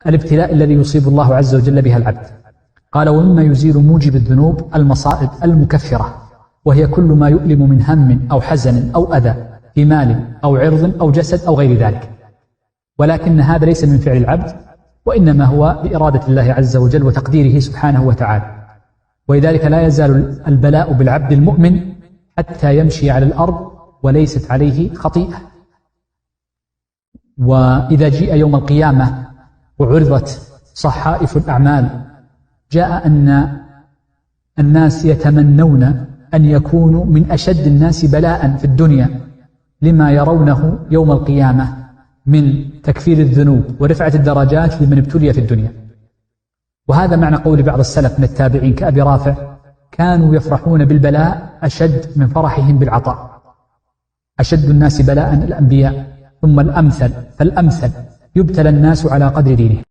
الابتلاء الذي يصيب الله عز وجل بها العبد. قال: ومما يزيل موجب الذنوب المصائب المكفرة، وهي كل ما يؤلم من هم أو حزن أو أذى في مال أو عرض أو جسد أو غير ذلك، ولكن هذا ليس من فعل العبد، وإنما هو بإرادة الله عز وجل وتقديره سبحانه وتعالى. ولذلك لا يزال البلاء بالعبد المؤمن حتى يمشي على الأرض وليست عليه خطيئة. وإذا جيء يوم القيامة وعرضت صحائف الأعمال، جاء أن الناس يتمنون أن يكونوا من أشد الناس بلاء في الدنيا لما يرونه يوم القيامة من تكفير الذنوب ورفعة الدرجات لمن ابتلي في الدنيا. وهذا معنى قول بعض السلف من التابعين كأبي رافع: كانوا يفرحون بالبلاء أشد من فرحهم بالعطاء. أشد الناس بلاء الأنبياء، ثم الأمثل فالأمثل، يبتلى الناس على قدر دينه.